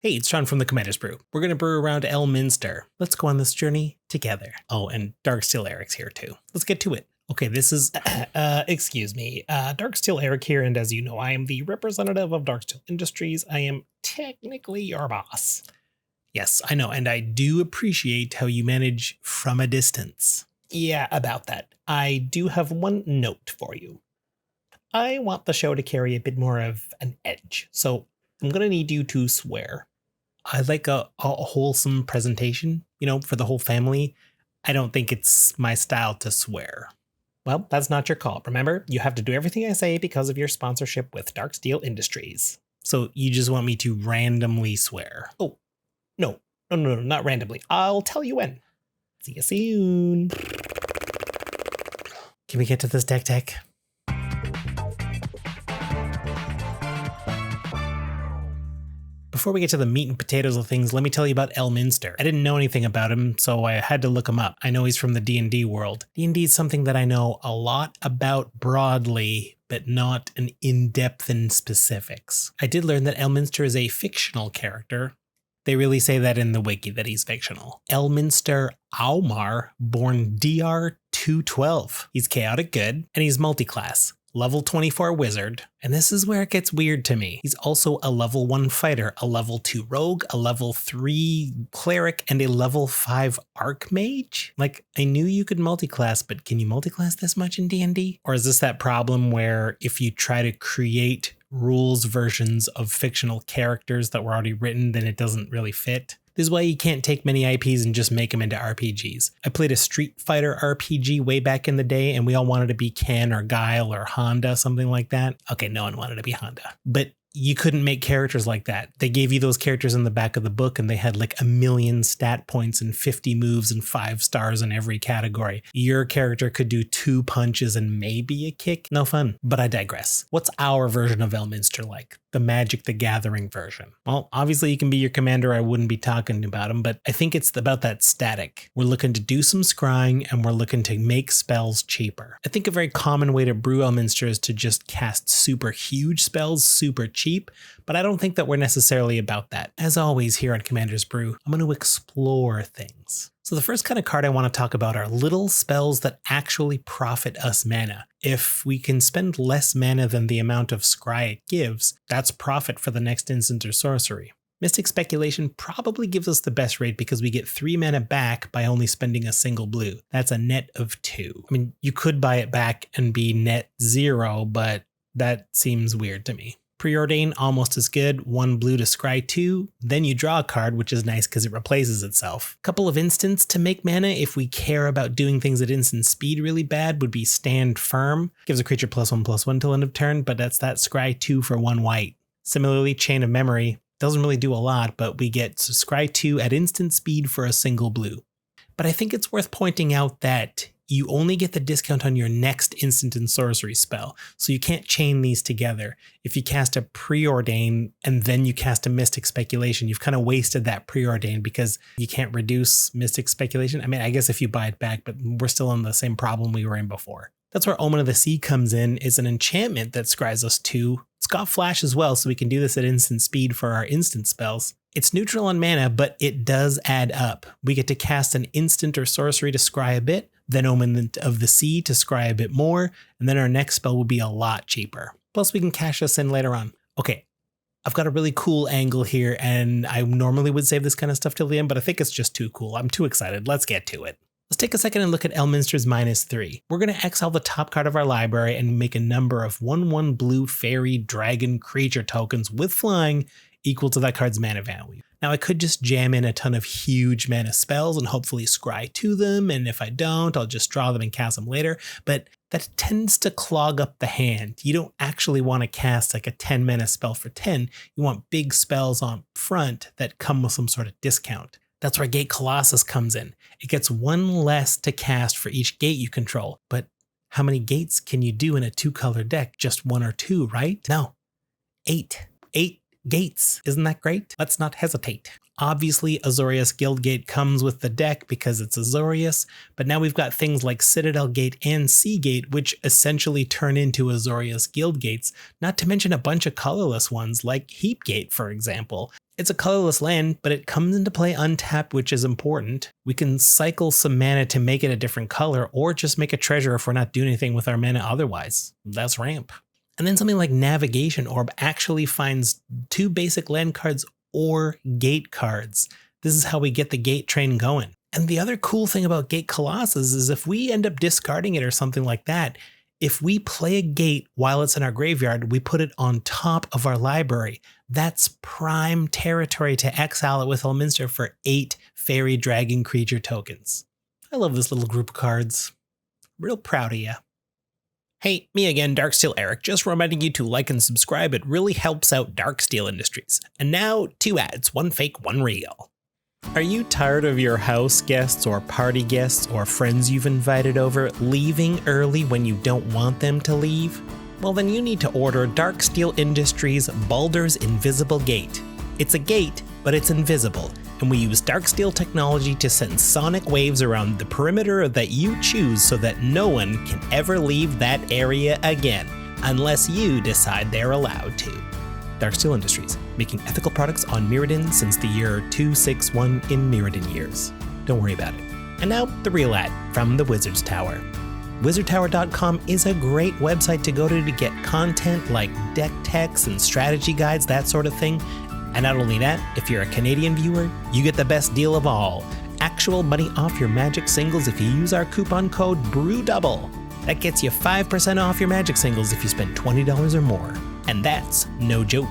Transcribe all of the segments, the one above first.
Hey, it's Sean from the Commander's Brew. We're going to brew around Elminster. Let's go on this journey together. Oh, and Darksteel Eric's here too. Let's get to it. Okay, this is, excuse me, Darksteel Eric here, and as you know, I am the representative of Darksteel Industries. I am technically your boss. Yes, I know, and I do appreciate how you manage from a distance. Yeah, about that. I do have one note for you. I want the show to carry a bit more of an edge, so I'm going to need you to swear. I like a wholesome presentation, for the whole family. I don't think it's my style to swear. Well, that's not your call. Remember, you have to do everything I say because of your sponsorship with Darksteel Industries. So you just want me to randomly swear? Oh, no, not randomly. I'll tell you when. See you soon. Can we get to this deck? Before we get to the meat and potatoes of things, let me tell you about Elminster. I didn't know anything about him, so I had to look him up. I know he's from the D&D world. D&D is something that I know a lot about broadly, but not an in-depth in specifics. I did learn that Elminster is a fictional character. They really say that in the wiki, that he's fictional. Elminster Aumar, born DR 212. He's chaotic good, and he's multi-class. Level 24 wizard, and this is where it gets weird to me. He's also a level 1 fighter, a level 2 rogue, a level 3 cleric, and a level 5 archmage. Like, I knew you could multiclass, but can you multiclass this much in D&D? Or is this that problem where if you try to create rules versions of fictional characters that were already written, then it doesn't really fit? This is why you can't take many IPs and just make them into RPGs. I played a Street Fighter RPG way back in the day, and we all wanted to be Ken or Guile or Honda, something like that. Okay, no one wanted to be Honda. But you couldn't make characters like that. They gave you those characters in the back of the book, and they had like 1 million stat points and 50 moves and 5 stars in every category. Your character could do 2 punches and maybe a kick. No fun. But I digress. What's our version of Elminster like? The Magic the Gathering version. Well, obviously you can be your commander. I wouldn't be talking about him, but I think it's about that static. We're looking to do some scrying, and we're looking to make spells cheaper. I think a very common way to brew Elminster is to just cast super huge spells super cheap, but I don't think that we're necessarily about that. As always here on Commander's Brew, I'm going to explore things. So the first kind of card I want to talk about are little spells that actually profit us mana. If we can spend less mana than the amount of scry it gives, that's profit for the next instant or sorcery. Mystic Speculation probably gives us the best rate because we get 3 mana back by only spending a single blue. That's a net of 2. I mean, you could buy it back and be net 0, but that seems weird to me. Preordain, almost as good, 1 blue to scry 2, then you draw a card, which is nice because it replaces itself. Couple of instants to make mana if we care about doing things at instant speed really bad would be Stand Firm. Gives a creature +1/+1 till end of turn, but that's that scry 2 for 1 white. Similarly, Chain of Memory doesn't really do a lot, but we get scry 2 at instant speed for a single blue. But I think it's worth pointing out that you only get the discount on your next instant and sorcery spell, so you can't chain these together. If you cast a Preordain and then you cast a Mystic Speculation, you've kind of wasted that Preordain because you can't reduce Mystic Speculation. I mean, I guess if you buy it back, but we're still in the same problem we were in before. That's where Omen of the Sea comes in. It's an enchantment that scries us 2. It's got flash as well, so we can do this at instant speed for our instant spells. It's neutral on mana, but it does add up. We get to cast an instant or sorcery to scry a bit, then Omen of the Sea to scry a bit more, and then our next spell will be a lot cheaper. Plus we can cash this in later on. Okay, I've got a really cool angle here, and I normally would save this kind of stuff till the end, but I think it's just too cool. I'm too excited. Let's get to it. Let's take a second and look at Elminster's -3. We're going to exile the top card of our library and make a number of 1/1 blue fairy dragon creature tokens with flying equal to that card's mana value. Now I could just jam in a ton of huge mana spells and hopefully scry to them, and if I don't, I'll just draw them and cast them later, but that tends to clog up the hand. You don't actually want to cast like a 10 mana spell for 10. You want big spells on front that come with some sort of discount. That's where Gate Colossus comes in. It gets 1 less to cast for each gate you control, but how many gates can you do in a 2-color deck? Just 1 or 2, right? No, 8. 8 gates. Isn't that great? Let's not hesitate. Obviously, Azorius Guildgate comes with the deck because it's Azorius, but now we've got things like Citadel Gate and Sea Gate, which essentially turn into Azorius Guildgates, not to mention a bunch of colorless ones like Heap Gate, for example. It's a colorless land, but it comes into play untapped, which is important. We can cycle some mana to make it a different color, or just make a treasure if we're not doing anything with our mana otherwise. That's ramp. And then something like Navigation Orb actually finds 2 basic land cards or gate cards. This is how we get the gate train going. And the other cool thing about Gate Colossus is if we end up discarding it or something like that, if we play a gate while it's in our graveyard, we put it on top of our library. That's prime territory to exile it with Elminster for 8 fairy dragon creature tokens. I love this little group of cards. Real proud of you. Hey, me again, Darksteel Eric, just reminding you to like and subscribe. It really helps out Darksteel Industries. And now 2 ads, 1 fake, 1 real. Are you tired of your house guests or party guests or friends you've invited over leaving early when you don't want them to leave? Well, then you need to order Darksteel Industries' Baldur's Invisible Gate. It's a gate, but it's invisible, and we use Darksteel technology to send sonic waves around the perimeter that you choose so that no one can ever leave that area again, unless you decide they're allowed to. Darksteel Industries, making ethical products on Mirrodin since the year 261 in Mirrodin years. Don't worry about it. And now, the real ad from the Wizard's Tower. WizardTower.com is a great website to go to get content like deck techs and strategy guides, that sort of thing. And not only that, if you're a Canadian viewer, you get the best deal of all. Actual money off your Magic singles if you use our coupon code BREWDOUBLE. That gets you 5% off your Magic singles if you spend $20 or more. And that's no joke.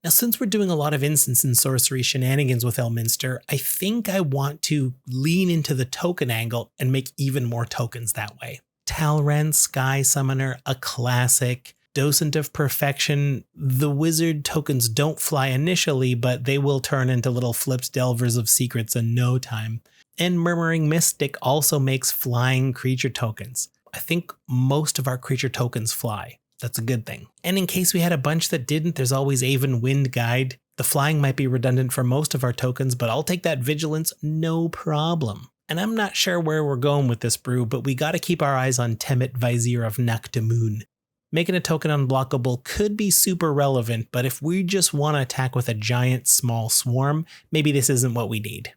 Now, since we're doing a lot of instance and sorcery shenanigans with Elminster, I think I want to lean into the token angle and make even more tokens that way. Talrand, Sky Summoner, a classic. Docent of Perfection. The wizard tokens don't fly initially, but they will turn into little flipped delvers of secrets in no time. And Murmuring Mystic also makes flying creature tokens. I think most of our creature tokens fly. That's a good thing. And in case we had a bunch that didn't, there's always Aven Wind Guide. The flying might be redundant for most of our tokens, but I'll take that vigilance, no problem. And I'm not sure where we're going with this brew, but we gotta keep our eyes on Temet Vizier of Naktamun. Making a token unblockable could be super relevant, but if we just want to attack with a giant small swarm, maybe this isn't what we need.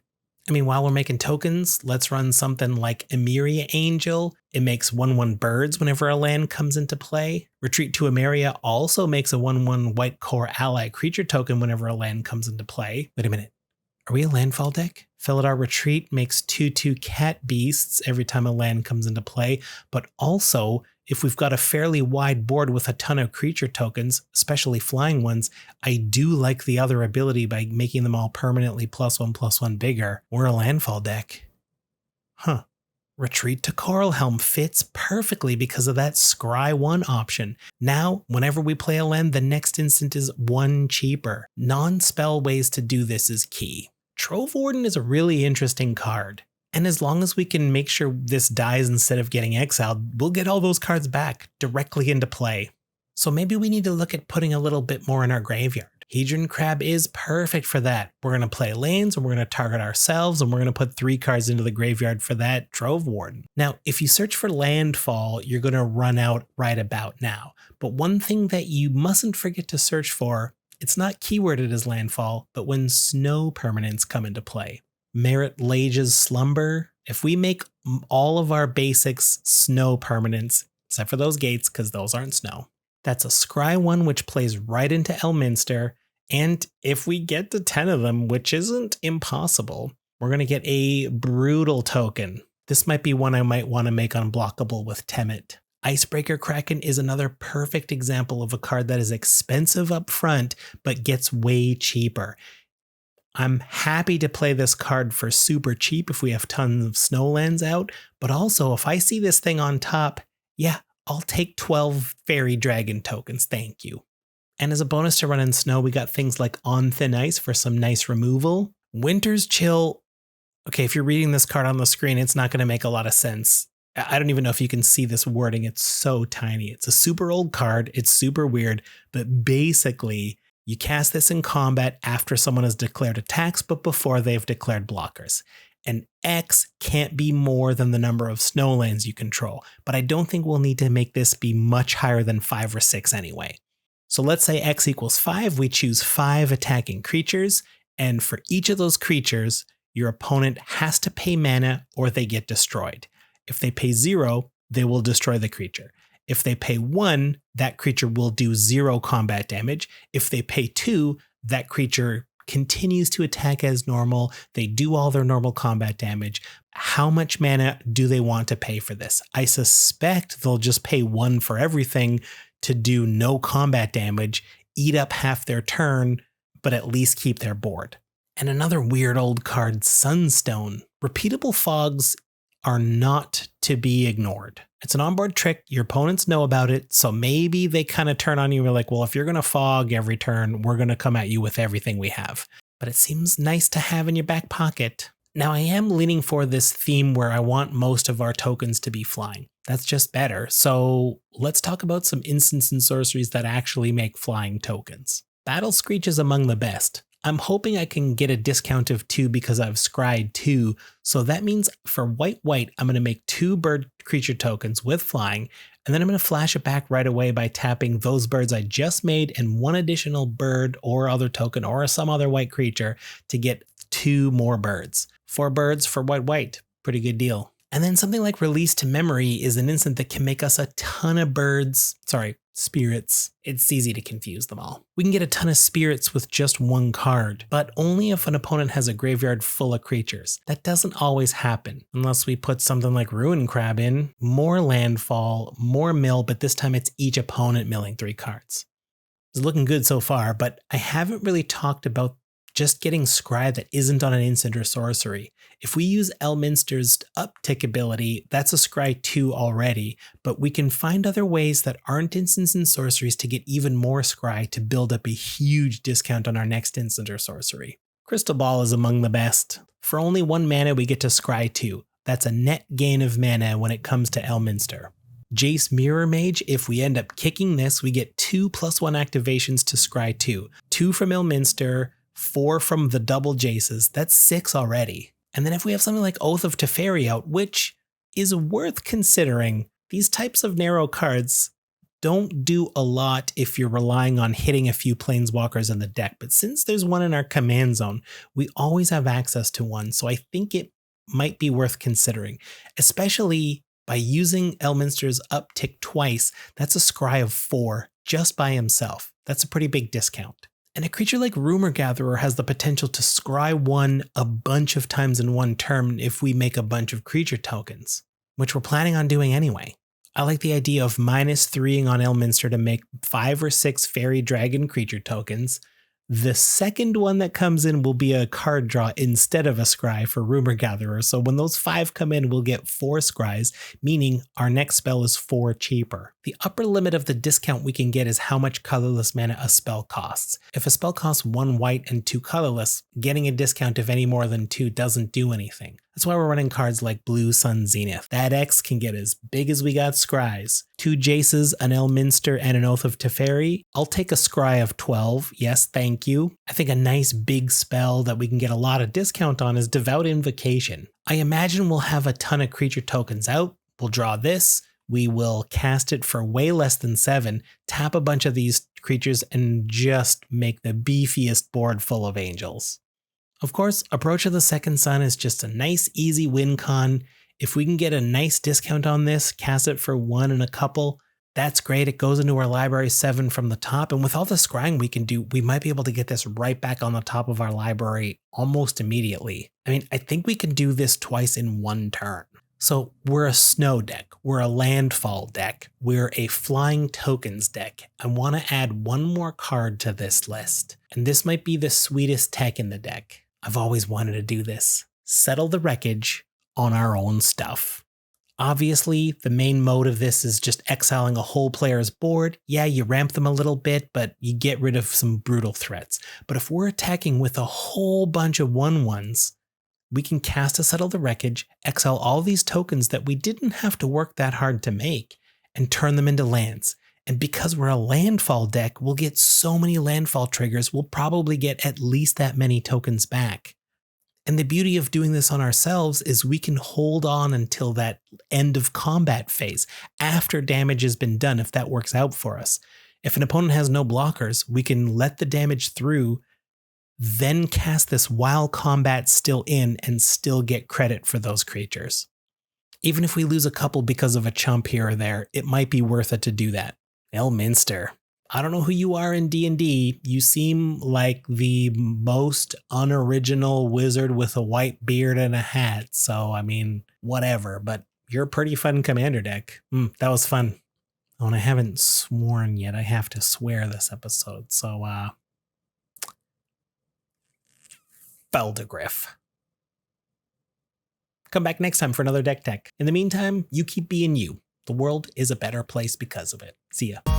I mean, while we're making tokens, let's run something like Emeria Angel. It makes 1/1 birds whenever a land comes into play. Retreat to Emeria also makes a 1/1 white core ally creature token whenever a land comes into play. Wait a minute. Are we a landfall deck? Felidar Retreat makes 2/2 cat beasts every time a land comes into play, but also, if we've got a fairly wide board with a ton of creature tokens, especially flying ones, I do like the other ability by making them all permanently +1/+1 bigger. We're a landfall deck. Huh. Retreat to Coralhelm fits perfectly because of that Scry 1 option. Now, whenever we play a land, the next instant is 1 cheaper. Non-spell ways to do this is key. Trove Warden is a really interesting card. And as long as we can make sure this dies instead of getting exiled, we'll get all those cards back directly into play. So maybe we need to look at putting a little bit more in our graveyard. Hedron Crab is perfect for that. We're going to play lands, and we're going to target ourselves, and we're going to put 3 cards into the graveyard for that Trove Warden. Now, if you search for Landfall, you're going to run out right about now. But one thing that you mustn't forget to search for, it's not keyworded as Landfall, but when snow permanents come into play. Merit Lage's Slumber. If we make all of our basics snow permanents, except for those gates, because those aren't snow, that's a Scry 1 which plays right into Elminster. And if we get to 10 of them, which isn't impossible, we're going to get a brutal token. This might be one I might want to make unblockable with Temet. Icebreaker Kraken is another perfect example of a card that is expensive up front, but gets way cheaper. I'm happy to play this card for super cheap if we have tons of snowlands out, but also if I see this thing on top, yeah, I'll take 12 fairy dragon tokens, thank you. And as a bonus to run in snow, we got things like On Thin Ice for some nice removal. Winter's Chill. Okay, if you're reading this card on the screen, it's not going to make a lot of sense. I don't even know if you can see this wording. It's so tiny. It's a super old card. It's super weird, but basically you cast this in combat after someone has declared attacks, but before they've declared blockers. And X can't be more than the number of snowlands you control, but I don't think we'll need to make this be much higher than 5 or 6 anyway. So let's say X equals 5, we choose 5 attacking creatures, and for each of those creatures, your opponent has to pay mana or they get destroyed. If they pay 0, they will destroy the creature. If they pay 1, that creature will do 0 combat damage. If they pay 2, that creature continues to attack as normal. They do all their normal combat damage. How much mana do they want to pay for this? I suspect they'll just pay 1 for everything to do no combat damage, eat up half their turn, but at least keep their board. And another weird old card, Sunstone. Repeatable fogs are not to be ignored. It's an onboard trick. Your opponents know about it. So maybe they kind of turn on you and are like, well, if you're going to fog every turn, we're going to come at you with everything we have. But it seems nice to have in your back pocket. Now I am leaning for this theme where I want most of our tokens to be flying. That's just better. So let's talk about some instants and sorceries that actually make flying tokens. Battle Screech is among the best. I'm hoping I can get a discount of 2 because I've scryed 2. So that means for white, I'm going to make 2 bird creature tokens with flying, and then I'm going to flash it back right away by tapping those birds I just made and 1 additional bird or other token or some other white creature to get 2 more birds. 4 birds for white. Pretty good deal. And then something like Release to Memory is an instant that can make us a ton of spirits. It's easy to confuse them all. We can get a ton of spirits with just 1 card, but only if an opponent has a graveyard full of creatures. That doesn't always happen unless we put something like Ruin Crab in. More landfall, more mill, but this time it's each opponent milling 3 cards. It's looking good so far, but I haven't really talked about just getting scry that isn't on an instant or sorcery. If we use Elminster's uptick ability, that's a scry 2 already, but we can find other ways that aren't instants and sorceries to get even more scry to build up a huge discount on our next instant or sorcery. Crystal Ball is among the best. For only 1 mana, we get to scry 2. That's a net gain of mana when it comes to Elminster. Jace Mirror Mage, if we end up kicking this, we get 2 +1 activations to scry 2. 2 from Elminster, 4 from the double Jaces, that's 6 already. And then if we have something like Oath of Teferi out, which is worth considering, these types of narrow cards don't do a lot if you're relying on hitting a few planeswalkers in the deck. But since there's 1 in our command zone, we always have access to 1. So I think it might be worth considering, especially by using Elminster's uptick twice. That's a scry of 4 just by himself. That's a pretty big discount. And a creature like Rumor Gatherer has the potential to scry 1 a bunch of times in 1 turn if we make a bunch of creature tokens, which we're planning on doing anyway. I like the idea of -3ing on Elminster to make 5 or 6 fairy dragon creature tokens. The second one that comes in will be a card draw instead of a scry for Rumor Gatherer. So when those 5 come in, we'll get 4 scries, meaning our next spell is 4 cheaper. The upper limit of the discount we can get is how much colorless mana a spell costs. If a spell costs 1 white and 2 colorless, getting a discount of any more than 2 doesn't do anything. That's why we're running cards like Blue Sun Zenith. That X can get as big as we got scries. 2 Jaces, an Elminster, and an Oath of Teferi. I'll take a scry of 12. Yes, thank you. I think a nice big spell that we can get a lot of discount on is Devout Invocation. I imagine we'll have a ton of creature tokens out. We'll draw this. We will cast it for way less than 7, tap a bunch of these creatures, and just make the beefiest board full of angels. Of course, Approach of the Second Sun is just a nice, easy win con. If we can get a nice discount on this, cast it for 1 and a couple, that's great. It goes into our library 7 from the top. And with all the scrying we can do, we might be able to get this right back on the top of our library almost immediately. I mean, I think we can do this twice in 1 turn. So we're a snow deck, we're a landfall deck, we're a flying tokens deck. I want to add 1 more card to this list. And this might be the sweetest tech in the deck. I've always wanted to do this. Settle the wreckage on our own stuff. Obviously, the main mode of this is just exiling a whole player's board. Yeah, you ramp them a little bit, but you get rid of some brutal threats. But if we're attacking with a whole bunch of 1/1s, we can cast a Settle the Wreckage, exile all these tokens that we didn't have to work that hard to make, and turn them into lands. And because we're a landfall deck, we'll get so many landfall triggers, we'll probably get at least that many tokens back. And the beauty of doing this on ourselves is we can hold on until that end of combat phase, after damage has been done, if that works out for us. If an opponent has no blockers, we can let the damage through, then cast this while combat's still in and still get credit for those creatures. Even if we lose a couple because of a chump here or there, it might be worth it to do that. Elminster. I don't know who you are in D&D. You seem like the most unoriginal wizard with a white beard and a hat. So, I mean, whatever, but you're a pretty fun commander deck. That was fun. Oh, and I haven't sworn yet. I have to swear this episode. So, Feldegriff. Come back next time for another deck tech. In the meantime, you keep being you. The world is a better place because of it. See ya.